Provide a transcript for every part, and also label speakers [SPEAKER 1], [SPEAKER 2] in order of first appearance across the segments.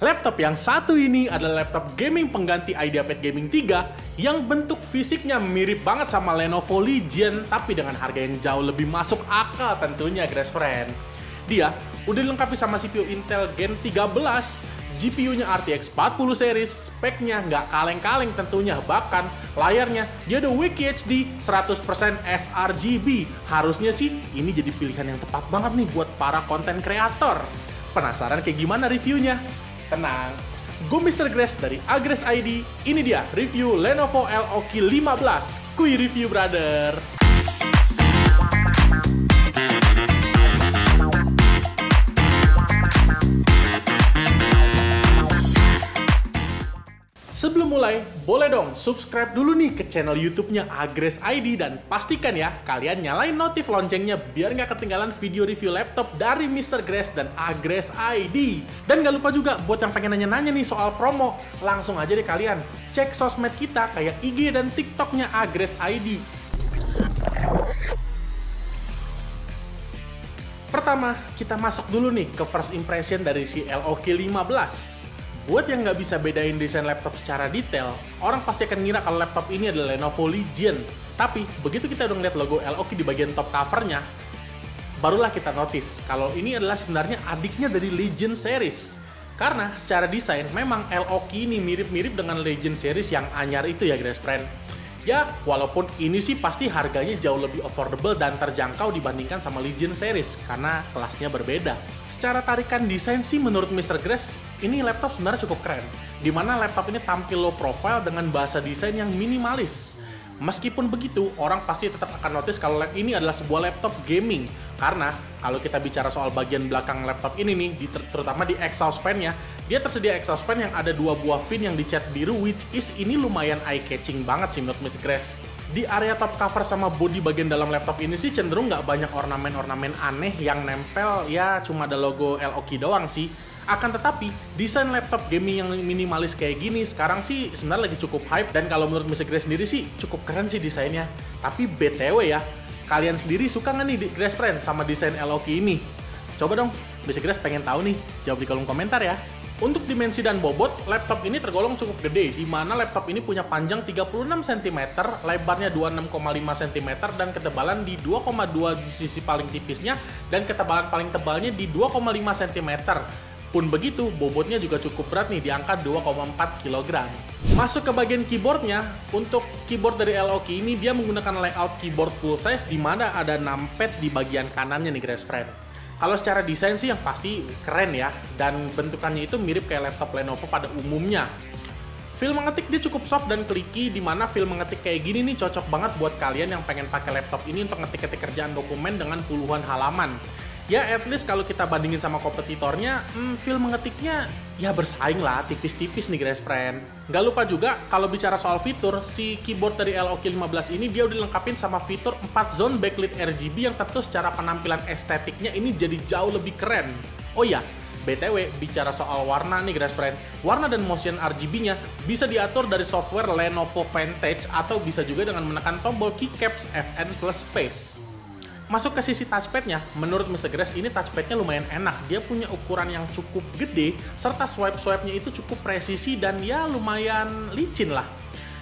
[SPEAKER 1] Laptop yang satu ini adalah laptop gaming pengganti IdeaPad Gaming 3 yang bentuk fisiknya mirip banget sama Lenovo Legion tapi dengan harga yang jauh lebih masuk akal tentunya, guys friend. Dia udah dilengkapi sama CPU Intel Gen 13, GPU-nya RTX 40 series, speknya nggak kaleng-kaleng tentunya, bahkan layarnya dia ada WQHD 100% sRGB. Harusnya sih ini jadi pilihan yang tepat banget nih buat para konten kreator. Penasaran kayak gimana reviewnya? Tenang, gue Mr. Grace dari Agres ID. Ini dia review Lenovo LOK 15. Kui review, brother. Sebelum mulai, boleh dong subscribe dulu nih ke channel YouTube-nya Agres ID dan pastikan ya kalian nyalain notif loncengnya biar nggak ketinggalan video review laptop dari Mr. Grace dan Agres ID. Dan nggak lupa juga buat yang pengen nanya-nanya nih soal promo, langsung aja deh kalian cek sosmed kita kayak IG dan TikTok-nya Agres ID. Pertama, kita masuk dulu nih ke first impression dari si LOK 15. Buat yang nggak bisa bedain desain laptop secara detail, orang pasti akan ngira kalau laptop ini adalah Lenovo Legion. Tapi, begitu kita udah ngeliat logo LOK di bagian top covernya, barulah kita notice kalau ini adalah sebenarnya adiknya dari Legion series. Karena secara desain, memang LOK ini mirip-mirip dengan Legion series yang anyar itu ya, guys friend. Ya, walaupun ini sih pasti harganya jauh lebih affordable dan terjangkau dibandingkan sama Legion series, karena kelasnya berbeda. Secara tarikan desain sih menurut Mr. Grace, ini laptop sebenarnya cukup keren. Dimana laptop ini tampil low profile dengan bahasa desain yang minimalis. Meskipun begitu, orang pasti tetap akan notice kalau ini adalah sebuah laptop gaming. Karena kalau kita bicara soal bagian belakang laptop ini nih, terutama di exhaust fan-nya, dia tersedia exhaust fan yang ada 2 buah fin yang dicat biru, which is ini lumayan eye-catching banget sih menurut Mr. Grace. Di area top cover sama body bagian dalam laptop ini sih cenderung nggak banyak ornamen-ornamen aneh yang nempel, ya cuma ada logo LOK doang sih. Akan tetapi, desain laptop gaming yang minimalis kayak gini sekarang sih sebenarnya lagi cukup hype, dan kalau menurut Mr. Grace sendiri sih cukup keren sih desainnya. Tapi BTW ya, kalian sendiri suka nggak nih Grace Friend sama desain LOK ini? Coba dong, Mr. Grace pengen tahu nih, jawab di kolom komentar ya. Untuk dimensi dan bobot, laptop ini tergolong cukup gede, di mana laptop ini punya panjang 36 cm, lebarnya 26,5 cm, dan ketebalan di 2,2 di sisi paling tipisnya, dan ketebalan paling tebalnya di 2,5 cm. Pun begitu, bobotnya juga cukup berat nih, di angka 2,4 kg. Masuk ke bagian keyboardnya, untuk keyboard dari LOK ini dia menggunakan layout keyboard full size, di mana ada numpad di bagian kanannya nih, guys friend. Kalau secara desain sih yang pasti keren ya, dan bentukannya itu mirip kayak laptop Lenovo pada umumnya. Feel mengetik dia cukup soft dan clicky, di mana feel mengetik kayak gini nih cocok banget buat kalian yang pengen pakai laptop ini untuk ngetik-ngetik kerjaan dokumen dengan puluhan halaman. Ya at least kalau kita bandingin sama kompetitornya, feel mengetiknya ya bersaing lah, tipis-tipis nih guys friend. Nggak lupa juga kalau bicara soal fitur, si keyboard dari LOK 15 ini dia udah dilengkapin sama fitur 4 zone backlit RGB yang tentu secara penampilan estetiknya ini jadi jauh lebih keren. Oh ya, BTW bicara soal warna nih guys friend, warna dan motion RGB-nya bisa diatur dari software Lenovo Vantage atau bisa juga dengan menekan tombol keycaps FN plus space. Masuk ke sisi touchpad-nya, menurut Mr. Grace ini touchpad-nya lumayan enak. Dia punya ukuran yang cukup gede, serta swipe-swipe-nya itu cukup presisi dan ya lumayan licin lah.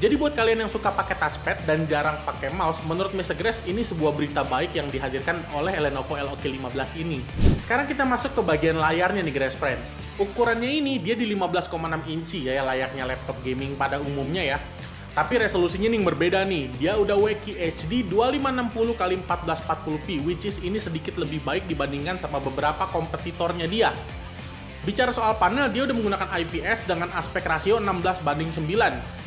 [SPEAKER 1] Jadi buat kalian yang suka pakai touchpad dan jarang pakai mouse, menurut Mr. Grace ini sebuah berita baik yang dihadirkan oleh Lenovo LOK 15 ini. Sekarang kita masuk ke bagian layarnya nih guys friend. Ukurannya ini dia di 15,6 inci ya, layaknya laptop gaming pada umumnya ya. Tapi resolusinya nih berbeda nih, dia udah WQHD 2560x1440p, which is ini sedikit lebih baik dibandingkan sama beberapa kompetitornya dia. Bicara soal panel, dia udah menggunakan IPS dengan aspek rasio 16:9,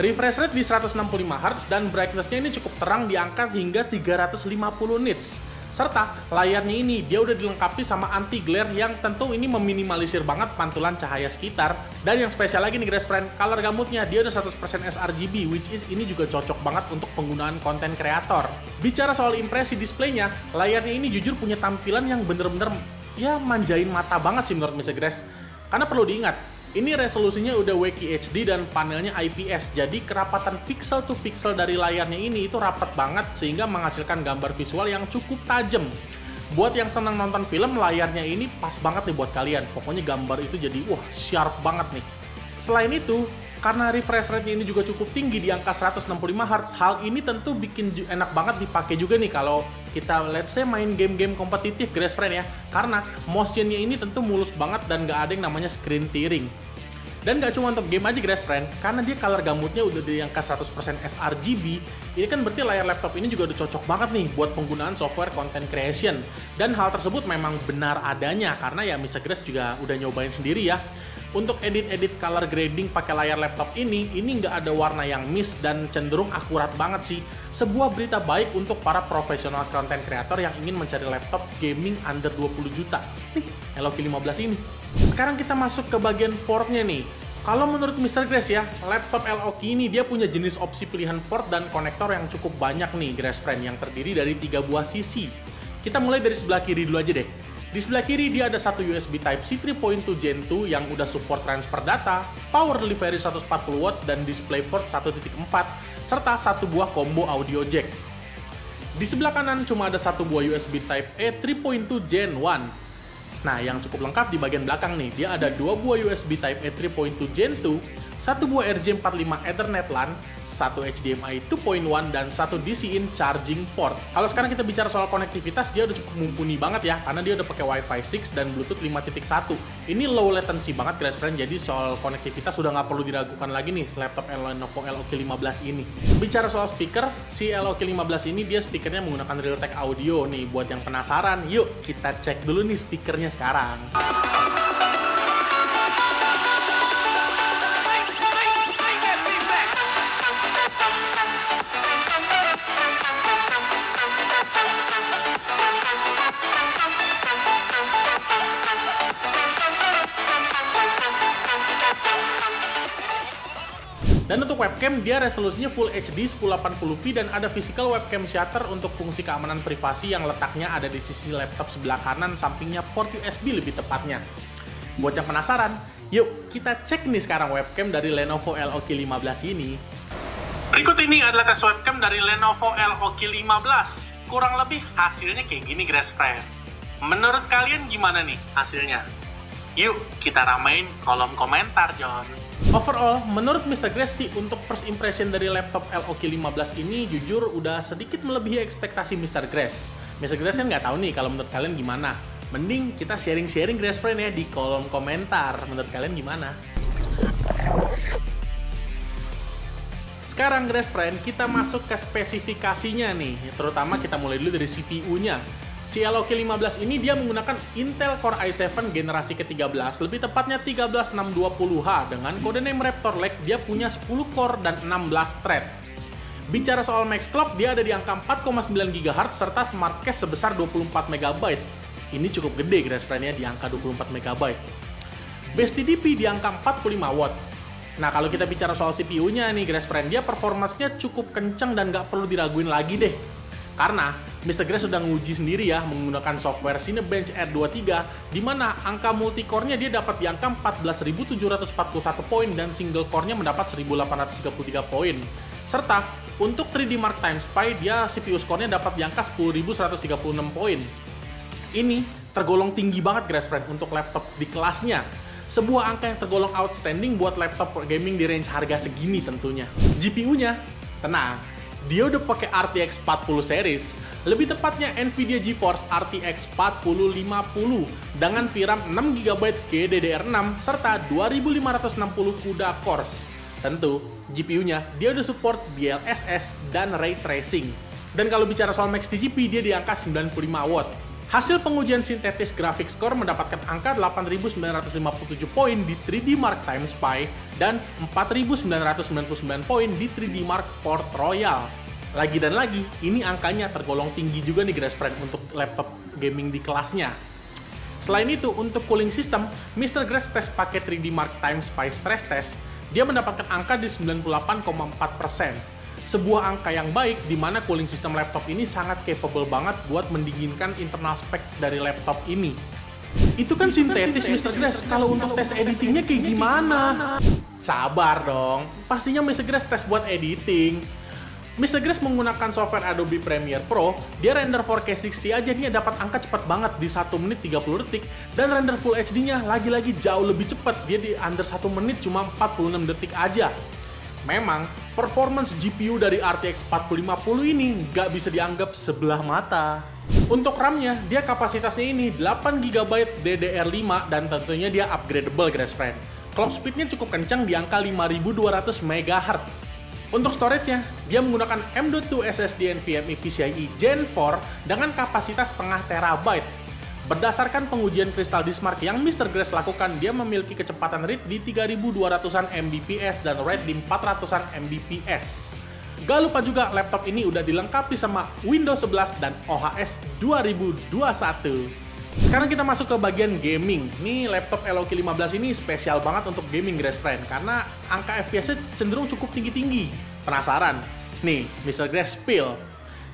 [SPEAKER 1] refresh rate di 165Hz, dan brightness-nya ini cukup terang diangkat hingga 350 nits. Serta layarnya ini dia udah dilengkapi sama anti glare yang tentu ini meminimalisir banget pantulan cahaya sekitar. Dan yang spesial lagi nih guys friend, color gamutnya dia udah 100% sRGB, which is ini juga cocok banget untuk penggunaan konten kreator. Bicara soal impresi displaynya, layarnya ini jujur punya tampilan yang bener-bener ya manjain mata banget sih menurut Mr. Grace. Karena perlu diingat, ini resolusinya udah WQHD dan panelnya IPS, jadi kerapatan pixel to pixel dari layarnya ini itu rapat banget sehingga menghasilkan gambar visual yang cukup tajam. Buat yang senang nonton film, layarnya ini pas banget nih buat kalian. Pokoknya gambar itu jadi wah sharp banget nih. Selain itu, karena refresh rate-nya ini juga cukup tinggi di angka 165 Hz, hal ini tentu bikin enak banget dipakai juga nih kalau kita let's say main game-game kompetitif Grass Friend ya. Karena motion-nya ini tentu mulus banget dan nggak ada yang namanya screen tearing. Dan nggak cuma untuk game aja Grass Friend, karena dia color gamutnya udah di angka 100% sRGB, ini kan berarti layar laptop ini juga udah cocok banget nih buat penggunaan software content creation. Dan hal tersebut memang benar adanya, karena ya Mr. Grass juga udah nyobain sendiri ya. Untuk edit-edit color grading pakai layar laptop ini nggak ada warna yang miss dan cenderung akurat banget sih. Sebuah berita baik untuk para profesional content creator yang ingin mencari laptop gaming under 20 juta. Nih, LOQ 15 ini. Sekarang kita masuk ke bagian portnya nih. Kalau menurut Mr. Grass ya, laptop LOQ ini dia punya jenis opsi pilihan port dan konektor yang cukup banyak nih Grass Friend, yang terdiri dari 3 buah sisi. Kita mulai dari sebelah kiri dulu aja deh. Di sebelah kiri dia ada satu USB Type-C 3.2 Gen 2 yang udah support transfer data, power delivery 140 watt dan DisplayPort 1.4, serta satu buah combo audio jack. Di sebelah kanan cuma ada satu buah USB Type-A 3.2 Gen 1. Nah, yang cukup lengkap di bagian belakang nih, dia ada dua buah USB Type-A 3.2 Gen 2, satu buah RJ45 Ethernet LAN, satu HDMI 2.1, dan satu DC-in charging port. Kalau sekarang kita bicara soal konektivitas, dia udah cukup mumpuni banget ya, karena dia udah pakai Wi-Fi 6 dan Bluetooth 5.1. Ini low latency banget Grass Friend, jadi soal konektivitas sudah nggak perlu diragukan lagi nih laptop Lenovo LOQ 15 ini. Bicara soal speaker, si LOQ 15 ini dia speakernya menggunakan Realtek audio nih. Buat yang penasaran, yuk kita cek dulu nih speakernya sekarang. Dan untuk webcam, dia resolusinya Full HD 1080p dan ada physical webcam shutter untuk fungsi keamanan privasi yang letaknya ada di sisi laptop sebelah kanan sampingnya port USB lebih tepatnya. Buat yang penasaran, yuk kita cek nih sekarang webcam dari Lenovo LOQ 15 ini. Berikut ini adalah tes webcam dari Lenovo LOQ 15. Kurang lebih hasilnya kayak gini Grass Friend. Menurut kalian gimana nih hasilnya? Yuk kita ramein kolom komentar John. Overall, menurut Mr. Grass sih untuk first impression dari laptop LOQ 15 ini jujur udah sedikit melebihi ekspektasi Mr. Grass. Mr. Grass kan nggak tahu nih kalau menurut kalian gimana. Mending kita sharing-sharing Grass Friend ya di kolom komentar. Menurut kalian gimana? Sekarang Grass Friend kita masuk ke spesifikasinya nih. Terutama kita mulai dulu dari CPU-nya. Si LOQ 15 ini dia menggunakan Intel Core i7 generasi ke-13, lebih tepatnya 13620H dengan codename Raptor Lake. Dia punya 10 core dan 16 thread. Bicara soal max clock, dia ada di angka 4,9 GHz serta smart cache sebesar 24 MB. Ini cukup gede Grass Friend ya, di angka 24 MB. Base TDP di angka 45 watt. Nah, kalau kita bicara soal CPU-nya nih Grass Friend, dia performance-nya cukup kenceng dan nggak perlu diraguin lagi deh. Karena Mr. Grass sudah nguji sendiri ya menggunakan software Cinebench R23, di mana angka multicore-nya dia dapat di angka 14.741 poin dan single core-nya mendapat 1.833 poin. Serta untuk 3D Mark Time Spy dia CPU score-nya dapat di angka 10.136 poin. Ini tergolong tinggi banget Grass Friend untuk laptop di kelasnya. Sebuah angka yang tergolong outstanding buat laptop gaming di range harga segini tentunya. GPU-nya, tenang, dia udah pakai RTX 40 series, lebih tepatnya Nvidia GeForce RTX 4050 dengan VRAM 6GB GDDR6 serta 2560 CUDA cores. Tentu, GPU-nya dia udah support DLSS dan Ray Tracing. Dan kalau bicara soal Max TGP, dia di angka 95 watt. Hasil pengujian sintetis graphics core mendapatkan angka 8.957 poin di 3D Mark Time Spy dan 4.999 poin di 3D Mark Port Royal. Lagi dan lagi, ini angkanya tergolong tinggi juga nih Grass Friend untuk laptop gaming di kelasnya. Selain itu, untuk cooling system, Mr. Grass tes pakai 3D Mark Time Spy stress test, dia mendapatkan angka di 98,4%. Sebuah angka yang baik di mana cooling system laptop ini sangat capable banget buat mendinginkan internal spek dari laptop ini. Itu kan sintetis Mr. Grass, kalau untuk tes editingnya kayak gimana? Sabar dong, pastinya Mr. Grass tes buat editing. Mr. Grace menggunakan software Adobe Premiere Pro, dia render 4K 60 aja nih dapat angka cepat banget di 1 menit 30 detik, dan render Full HD-nya lagi-lagi jauh lebih cepat, dia di under 1 menit cuma 46 detik aja. Memang, performance GPU dari RTX 4050 ini nggak bisa dianggap sebelah mata. Untuk RAM-nya, dia kapasitasnya ini 8GB DDR5 dan tentunya dia upgradable, guys friend. Clock speed-nya cukup kencang di angka 5200 MHz. Untuk storage-nya, dia menggunakan M.2 SSD NVMe PCIe Gen 4 dengan kapasitas setengah terabyte. Berdasarkan pengujian Crystal Diskmark yang Mr. Grace lakukan, dia memiliki kecepatan read di 3200-an Mbps dan write di 400-an Mbps. Gak lupa juga laptop ini udah dilengkapi sama Windows 11 dan OHS 2021. Sekarang kita masuk ke bagian gaming. Nih laptop LOK 15 ini spesial banget untuk gaming, guys friend, karena angka FPS-nya cenderung cukup tinggi-tinggi. Penasaran? Nih, Mr. Grace spill.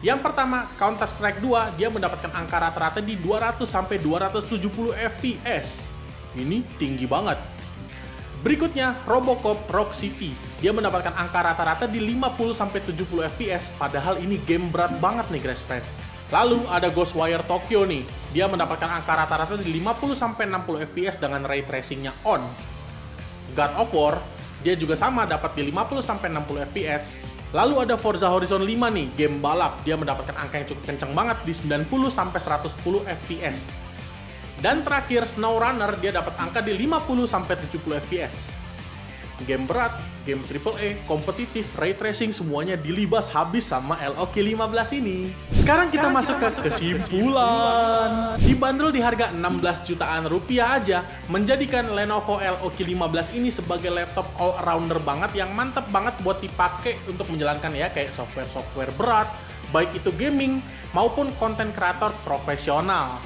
[SPEAKER 1] Yang pertama, Counter-Strike 2, dia mendapatkan angka rata-rata di 200-270 FPS. Ini tinggi banget. Berikutnya, Robocop Rock City. Dia mendapatkan angka rata-rata di 50-70 FPS, padahal ini game berat banget nih, guys friend. Lalu ada Ghostwire Tokyo nih, dia mendapatkan angka rata-rata di 50-60 FPS dengan ray tracing-nya on. God of War, dia juga sama dapat di 50-60 FPS. Lalu ada Forza Horizon 5 nih, game balap, dia mendapatkan angka yang cukup kenceng banget di 90-110 FPS. Dan terakhir SnowRunner, dia dapat angka di 50-70 FPS. Game berat, game AAA, kompetitif, ray tracing semuanya dilibas habis sama LOK 15 ini. Sekarang kita masuk ke kesimpulan. Dibanderol di harga 16 jutaan rupiah aja, menjadikan Lenovo LOK 15 ini sebagai laptop all-rounder banget yang mantep banget buat dipakai untuk menjalankan ya kayak software-software berat, baik itu gaming maupun konten kreator profesional.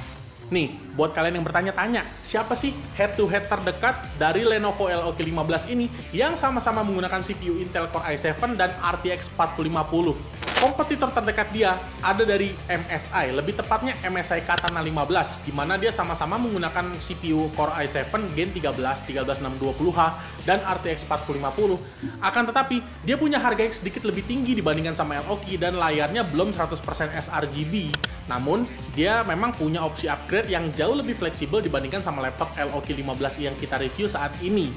[SPEAKER 1] Nih, buat kalian yang bertanya-tanya, siapa sih head-to-head terdekat dari Lenovo LOK 15 ini yang sama-sama menggunakan CPU Intel Core i7 dan RTX 4050? Kompetitor terdekat dia ada dari MSI, lebih tepatnya MSI Katana 15, di mana dia sama-sama menggunakan CPU Core i7 Gen 13, 13620H, dan RTX 4050. Akan tetapi, dia punya harga yang sedikit lebih tinggi dibandingkan sama LOK dan layarnya belum 100% sRGB. Namun, dia memang punya opsi upgrade yang jauh lebih fleksibel dibandingkan sama laptop LOK 15 yang kita review saat ini.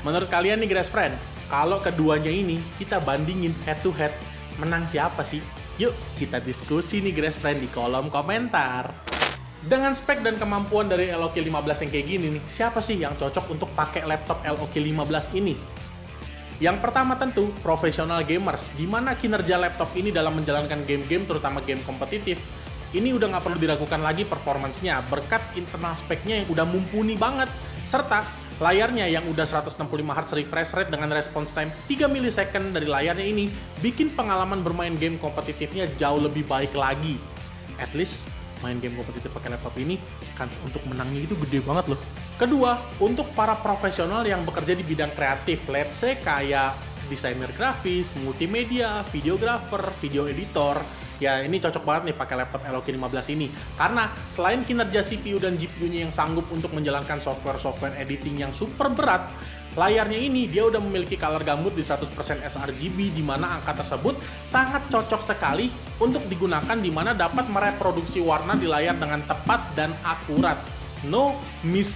[SPEAKER 1] Menurut kalian nih, guys friend, kalau keduanya ini kita bandingin head to head, menang siapa sih? Yuk kita diskusi nih, guys friend, di kolom komentar. Dengan spek dan kemampuan dari LOK 15 yang kayak gini nih, siapa sih yang cocok untuk pakai laptop LOK 15 ini? Yang pertama tentu profesional gamers, di mana kinerja laptop ini dalam menjalankan game-game, terutama game kompetitif, ini udah nggak perlu diragukan lagi performancenya berkat internal speknya yang udah mumpuni banget, serta layarnya yang udah 165Hz refresh rate dengan response time 3 millisecond dari layarnya ini bikin pengalaman bermain game kompetitifnya jauh lebih baik lagi. At least main game kompetitif pakai laptop ini kan untuk menangnya itu gede banget loh. Kedua, untuk para profesional yang bekerja di bidang kreatif, let's say kayak desainer grafis, multimedia, videographer, video editor, ya ini cocok banget nih pakai laptop LOK 15 ini. Karena selain kinerja CPU dan GPU-nya yang sanggup untuk menjalankan software editing yang super berat, layarnya ini dia udah memiliki color gamut di 100% sRGB, di mana angka tersebut sangat cocok sekali untuk digunakan di mana dapat mereproduksi warna di layar dengan tepat dan akurat. No miss.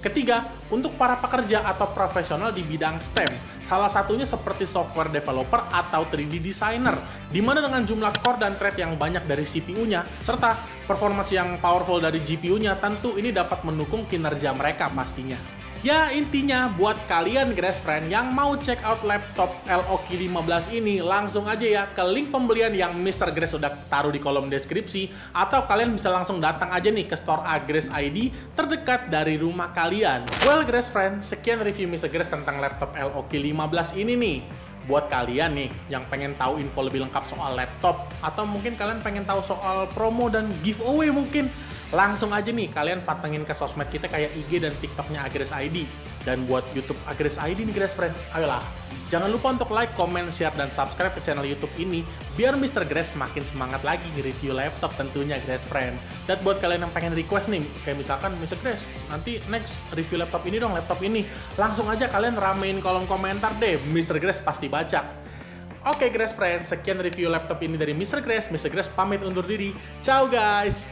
[SPEAKER 1] Ketiga, untuk para pekerja atau profesional di bidang STEM, salah satunya seperti software developer atau 3D designer, di mana dengan jumlah core dan thread yang banyak dari CPU-nya, serta performance yang powerful dari GPU-nya, tentu ini dapat mendukung kinerja mereka pastinya. Ya intinya buat kalian guys friend yang mau check out laptop LOK 15 ini, langsung aja ya ke link pembelian yang Mr. Grace udah taruh di kolom deskripsi, atau kalian bisa langsung datang aja nih ke store Grace ID terdekat dari rumah kalian. Well Grace friend, sekian review Mr. Grace tentang laptop LOK 15 ini nih. Buat kalian nih yang pengen tahu info lebih lengkap soal laptop, atau mungkin kalian pengen tahu soal promo dan giveaway mungkin, langsung aja nih kalian patengin ke sosmed kita kayak IG dan TikToknya Grace ID. Dan buat YouTube Grace ID nih Grace friend, ayolah, jangan lupa untuk like, comment, share, dan subscribe ke channel YouTube ini biar Mr. Grace makin semangat lagi nge-review laptop tentunya Grace friend. Dan buat kalian yang pengen request nih, kayak misalkan Mr. Grace, nanti next review laptop ini dong, laptop ini, langsung aja kalian ramein kolom komentar deh, Mr. Grace pasti baca. Oke Grass Friends, sekian review laptop ini dari Mr. Grass. Mr. Grass pamit undur diri. Ciao guys!